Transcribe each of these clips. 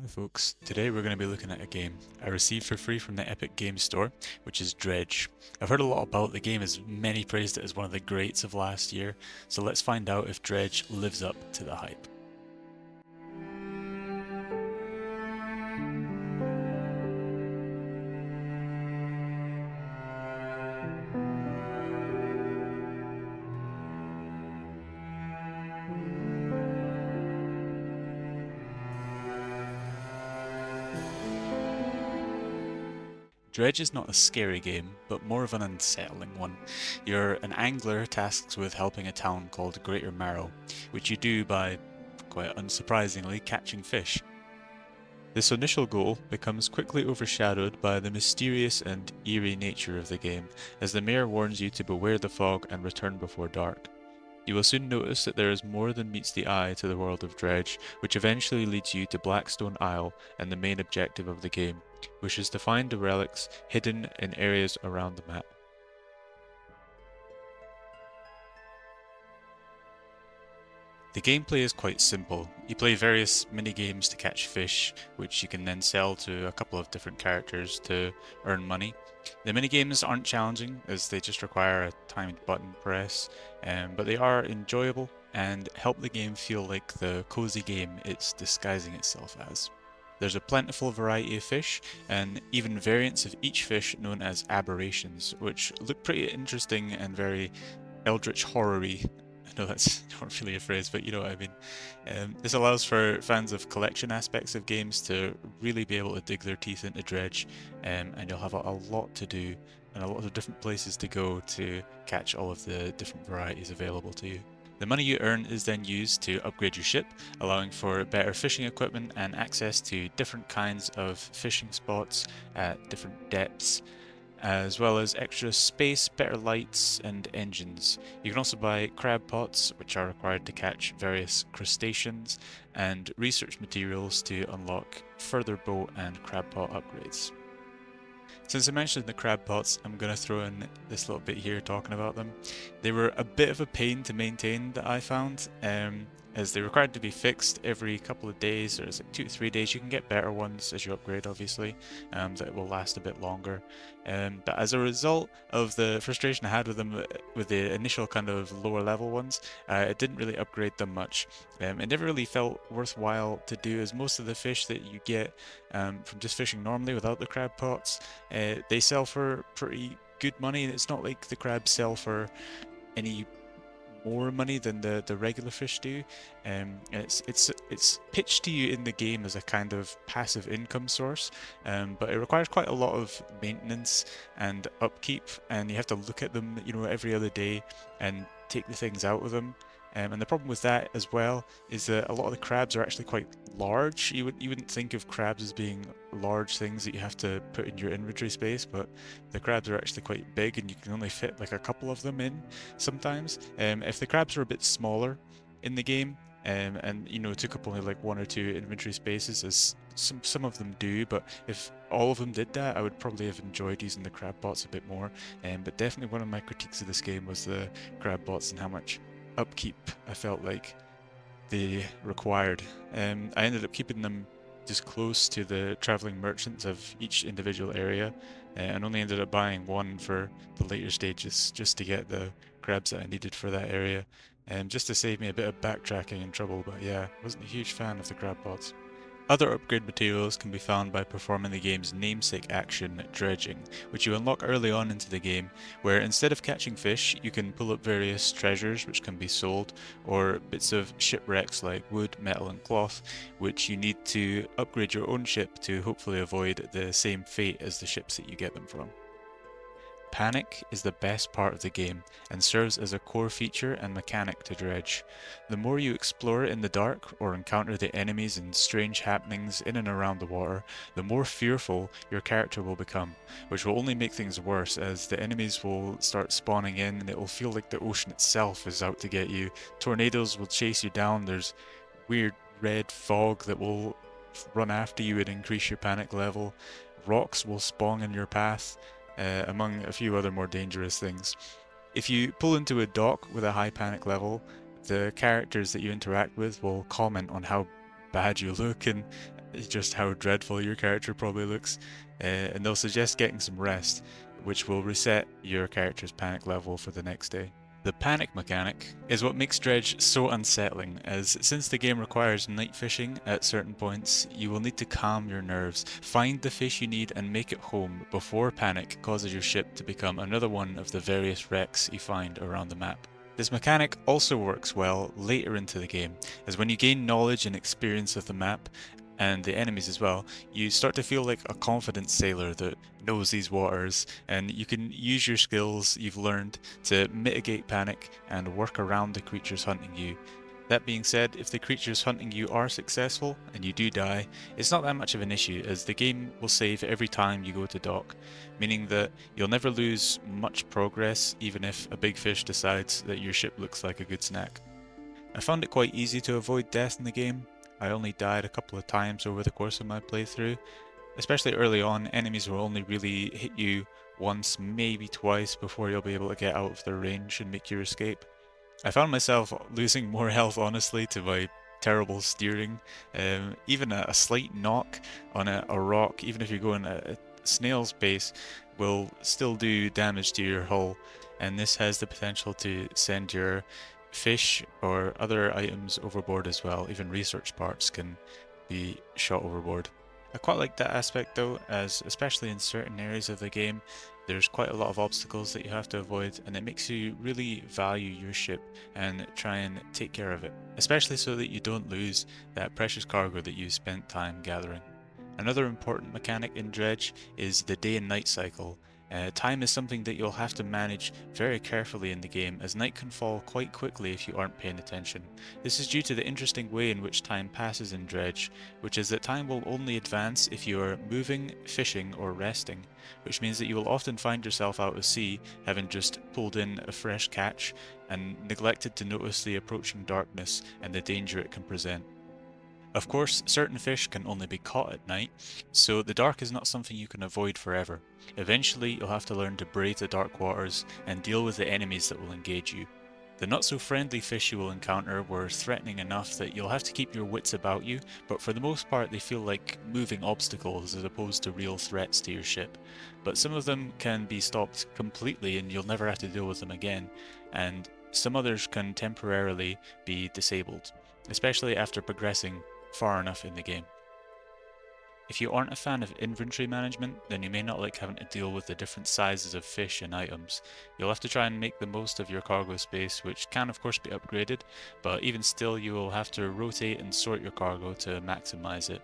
Hi folks, today we're going to be looking at a game I received for free from the Epic Games Store, which is Dredge. I've heard a lot about the game as many praised it as one of the greats of last year, so let's find out if Dredge lives up to the hype. Dredge is not a scary game, but more of an unsettling one. You're an angler tasked with helping a town called Greater Marrow, which you do by, quite unsurprisingly, catching fish. This initial goal becomes quickly overshadowed by the mysterious and eerie nature of the game, as the mayor warns you to beware the fog and return before dark. You will soon notice that there is more than meets the eye to the world of Dredge, which eventually leads you to Blackstone Isle and the main objective of the game, which is to find the relics hidden in areas around the map. The gameplay is quite simple. You play various mini-games to catch fish, which you can then sell to a couple of different characters to earn money. The mini-games aren't challenging, as they just require a timed button press, but they are enjoyable and help the game feel like the cozy game it's disguising itself as. There's a plentiful variety of fish, and even variants of each fish known as aberrations, which look pretty interesting and very eldritch horror-y. I know that's not really a phrase, but you know what I mean. This allows for fans of collection aspects of games to really be able to dig their teeth into Dredge, and you'll have a lot to do and a lot of different places to go to catch all of the different varieties available to you. The money you earn is then used to upgrade your ship, allowing for better fishing equipment and access to different kinds of fishing spots at different depths, as well as extra space, better lights, and engines. You can also buy crab pots, which are required to catch various crustaceans, and research materials to unlock further boat and crab pot upgrades. Since I mentioned the crab pots, I'm going to throw in this little bit here talking about them. They were a bit of a pain to maintain that I found, as they required to be fixed every couple of days, or it's like 2 to 3 days. You can get better ones as you upgrade, obviously, that will last a bit longer. But as a result of the frustration I had with them, with the initial kind of lower level ones, it didn't really upgrade them much. It never really felt worthwhile to do, as most of the fish that you get from just fishing normally without the crab pots, they sell for pretty good money. It's not like the crabs sell for any more money than the regular fish do. It's pitched to you in the game as a kind of passive income source, but it requires quite a lot of maintenance and upkeep, and you have to look at them, every other day and take the things out of them. And the problem with that as well is that a lot of the crabs are actually quite large. You wouldn't think of crabs as being large things that you have to put in your inventory space, but the crabs are actually quite big, and you can only fit like a couple of them in sometimes. If the crabs were a bit smaller in the game, and took up only like 1 or 2 inventory spaces, as some of them do, but if all of them did that, I would probably have enjoyed using the crab bots a bit more. But definitely one of my critiques of this game was the crab bots and how much upkeep I felt like they required. I ended up keeping them just close to the traveling merchants of each individual area, and only ended up buying one for the later stages just to get the crabs that I needed for that area, and just to save me a bit of backtracking and trouble. But yeah, wasn't a huge fan of the crab pots. Other upgrade materials can be found by performing the game's namesake action, dredging, which you unlock early on into the game, where instead of catching fish, you can pull up various treasures which can be sold, or bits of shipwrecks like wood, metal, and cloth, which you need to upgrade your own ship to hopefully avoid the same fate as the ships that you get them from. Panic is the best part of the game and serves as a core feature and mechanic to Dredge. The more you explore in the dark or encounter the enemies and strange happenings in and around the water, the more fearful your character will become, which will only make things worse as the enemies will start spawning in and it will feel like the ocean itself is out to get you. Tornadoes will chase you down, there's weird red fog that will run after you and increase your panic level. Rocks will spawn in your path, among a few other more dangerous things. If you pull into a dock with a high panic level, the characters that you interact with will comment on how bad you look, and just how dreadful your character probably looks, and they'll suggest getting some rest, which will reset your character's panic level for the next day. The panic mechanic is what makes Dredge so unsettling, as since the game requires night fishing at certain points, you will need to calm your nerves, find the fish you need and make it home before panic causes your ship to become another one of the various wrecks you find around the map. This mechanic also works well later into the game, as when you gain knowledge and experience of the map, and the enemies as well, you start to feel like a confident sailor that knows these waters, and you can use your skills you've learned to mitigate panic and work around the creatures hunting you. That being said, if the creatures hunting you are successful and you do die, it's not that much of an issue, as the game will save every time you go to dock, meaning that you'll never lose much progress even if a big fish decides that your ship looks like a good snack. I found it quite easy to avoid death in the game. I only died a couple of times over the course of my playthrough. Especially early on, enemies will only really hit you once, maybe twice, before you'll be able to get out of their range and make your escape. I found myself losing more health, honestly, to my terrible steering. Even a slight knock on a rock, even if you're going at a snail's pace, will still do damage to your hull, and this has the potential to send your fish or other items overboard as well. Even research parts can be shot overboard. I quite like that aspect though, as especially in certain areas of the game, there's quite a lot of obstacles that you have to avoid, and it makes you really value your ship and try and take care of it, especially so that you don't lose that precious cargo that you spent time gathering. Another important mechanic in Dredge is the day and night cycle. Time is something that you'll have to manage very carefully in the game, as night can fall quite quickly if you aren't paying attention. This is due to the interesting way in which time passes in Dredge, which is that time will only advance if you are moving, fishing, or resting, which means that you will often find yourself out at sea, having just pulled in a fresh catch, and neglected to notice the approaching darkness and the danger it can present. Of course, certain fish can only be caught at night, so the dark is not something you can avoid forever. Eventually, you'll have to learn to brave the dark waters and deal with the enemies that will engage you. The not so friendly fish you will encounter were threatening enough that you'll have to keep your wits about you, but for the most part they feel like moving obstacles as opposed to real threats to your ship. But some of them can be stopped completely and you'll never have to deal with them again, and some others can temporarily be disabled, especially after progressing far enough in the game. If you aren't a fan of inventory management, then you may not like having to deal with the different sizes of fish and items. You'll have to try and make the most of your cargo space, which can of course be upgraded, but even still you will have to rotate and sort your cargo to maximize it.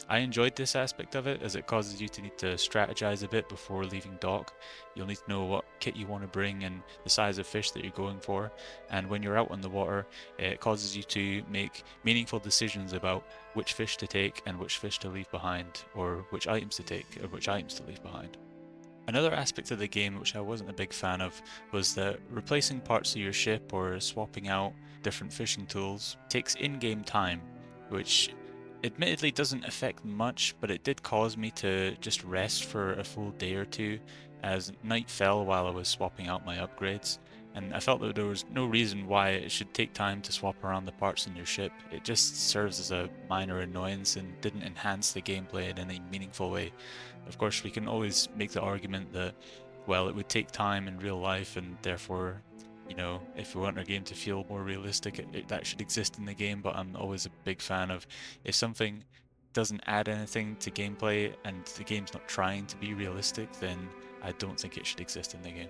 I enjoyed this aspect of it, as it causes you to need to strategize a bit before leaving dock. You'll need to know what kit you want to bring and the size of fish that you're going for, and when you're out on the water, it causes you to make meaningful decisions about which fish to take and which fish to leave behind, or which items to take or which items to leave behind. Another aspect of the game which I wasn't a big fan of was that replacing parts of your ship or swapping out different fishing tools takes in-game time, which admittedly doesn't affect much, but it did cause me to just rest for a full day or two, as night fell while I was swapping out my upgrades, and I felt that there was no reason why it should take time to swap around the parts in your ship. It just serves as a minor annoyance and didn't enhance the gameplay in any meaningful way. Of course, we can always make the argument that, well, it would take time in real life, and therefore, you know, if we want our game to feel more realistic, that should exist in the game, but I'm always a big fan of, if something doesn't add anything to gameplay and the game's not trying to be realistic, then I don't think it should exist in the game.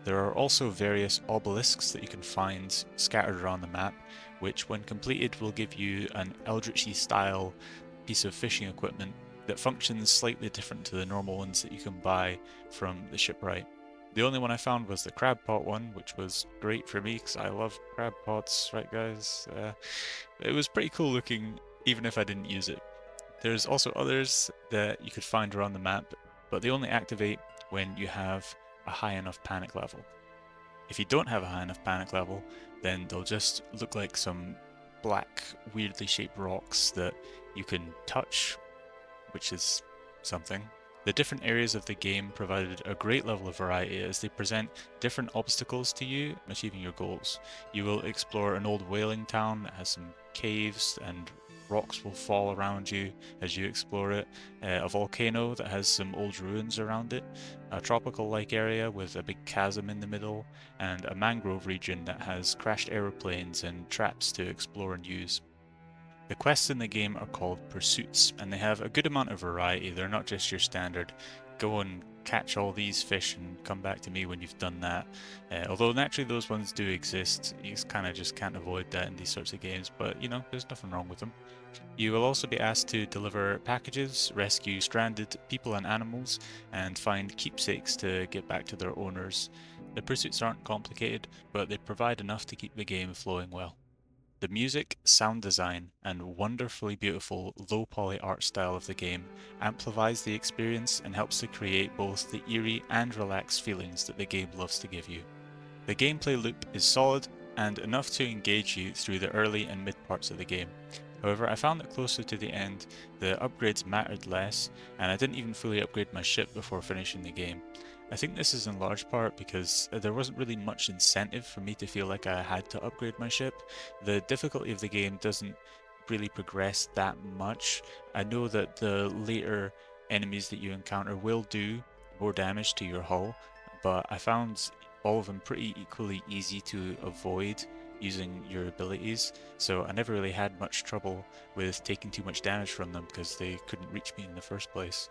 There are also various obelisks that you can find scattered around the map, which when completed will give you an Eldritchy style piece of fishing equipment that functions slightly different to the normal ones that you can buy from the shipwright. The only one I found was the crab pot one, which was great for me because I love crab pots, right guys? It was pretty cool looking, even if I didn't use it. There's also others that you could find around the map, but they only activate when you have a high enough panic level. If you don't have a high enough panic level, then they'll just look like some black, weirdly shaped rocks that you can touch, which is something. The different areas of the game provided a great level of variety as they present different obstacles to you achieving your goals. You will explore an old whaling town that has some caves and rocks will fall around you as you explore it, a volcano that has some old ruins around it, a tropical-like area with a big chasm in the middle, and a mangrove region that has crashed aeroplanes and traps to explore and use. The quests in the game are called pursuits, and they have a good amount of variety. They're not just your standard go and catch all these fish and come back to me when you've done that. Although naturally those ones do exist, you kind of just can't avoid that in these sorts of games, but you know, there's nothing wrong with them. You will also be asked to deliver packages, rescue stranded people and animals, and find keepsakes to get back to their owners. The pursuits aren't complicated, but they provide enough to keep the game flowing well. The music, sound design, and wonderfully beautiful low-poly art style of the game amplifies the experience and helps to create both the eerie and relaxed feelings that the game loves to give you. The gameplay loop is solid and enough to engage you through the early and mid parts of the game. However, I found that closer to the end, the upgrades mattered less, and I didn't even fully upgrade my ship before finishing the game. I think this is in large part because there wasn't really much incentive for me to feel like I had to upgrade my ship. The difficulty of the game doesn't really progress that much. I know that the later enemies that you encounter will do more damage to your hull, but I found all of them pretty equally easy to avoid using your abilities, so I never really had much trouble with taking too much damage from them because they couldn't reach me in the first place.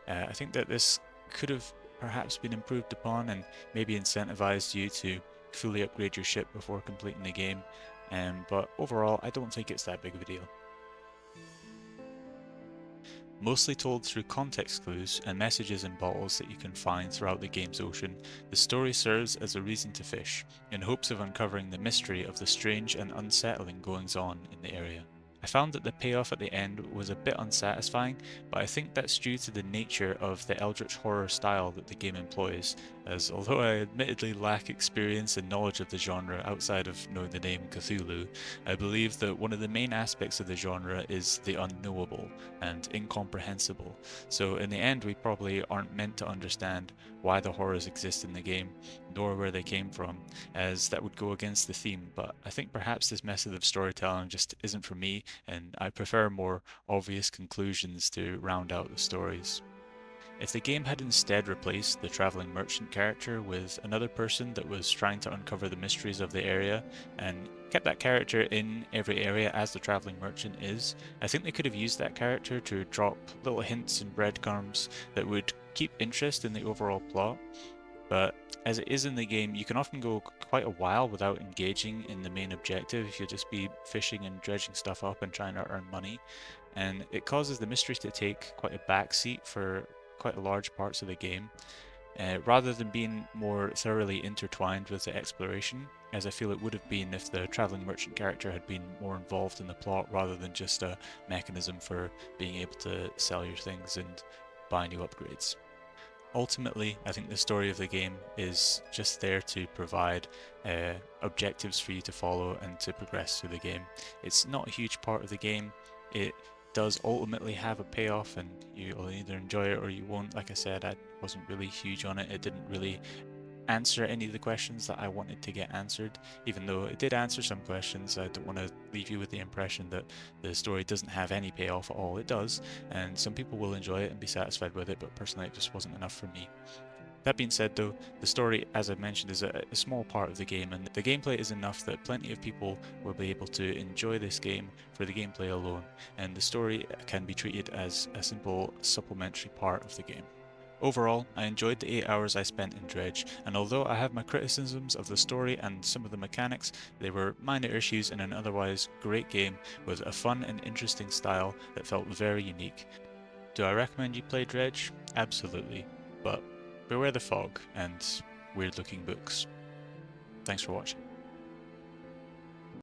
I think that this could have perhaps been improved upon and maybe incentivized you to fully upgrade your ship before completing the game, but overall I don't think it's that big of a deal. Mostly told through context clues and messages in bottles that you can find throughout the game's ocean, the story serves as a reason to fish, in hopes of uncovering the mystery of the strange and unsettling goings-on in the area. I found that the payoff at the end was a bit unsatisfying, but I think that's due to the nature of the eldritch horror style that the game employs, as although I admittedly lack experience and knowledge of the genre outside of knowing the name Cthulhu, I believe that one of the main aspects of the genre is the unknowable and incomprehensible, so in the end we probably aren't meant to understand why the horrors exist in the game, nor where they came from, as that would go against the theme, but I think perhaps this method of storytelling just isn't for me, and I prefer more obvious conclusions to round out the stories. If the game had instead replaced the traveling merchant character with another person that was trying to uncover the mysteries of the area, and kept that character in every area as the traveling merchant is, I think they could have used that character to drop little hints and breadcrumbs that would keep interest in the overall plot. But as it is in the game, you can often go quite a while without engaging in the main objective if you'll just be fishing and dredging stuff up and trying to earn money, and it causes the mystery to take quite a backseat for quite large parts of the game, rather than being more thoroughly intertwined with the exploration, as I feel it would have been if the traveling merchant character had been more involved in the plot rather than just a mechanism for being able to sell your things and buy new upgrades. Ultimately, I think the story of the game is just there to provide objectives for you to follow and to progress through the game. It's not a huge part of the game. It does ultimately have a payoff, and you'll either enjoy it or you won't. Like I said, I wasn't really huge on it. It didn't really answer any of the questions that I wanted to get answered, even though it did answer some questions. I don't want to leave you with the impression that the story doesn't have any payoff at all. It does, and some people will enjoy it and be satisfied with it, but personally it just wasn't enough for me. That being said though, the story, as I mentioned, is a small part of the game, and the gameplay is enough that plenty of people will be able to enjoy this game for the gameplay alone, and the story can be treated as a simple supplementary part of the game. Overall, I enjoyed the 8 hours I spent in Dredge, and although I have my criticisms of the story and some of the mechanics, they were minor issues in an otherwise great game with a fun and interesting style that felt very unique. Do I recommend you play Dredge? Absolutely, but beware the fog and weird looking books. Thanks for watching.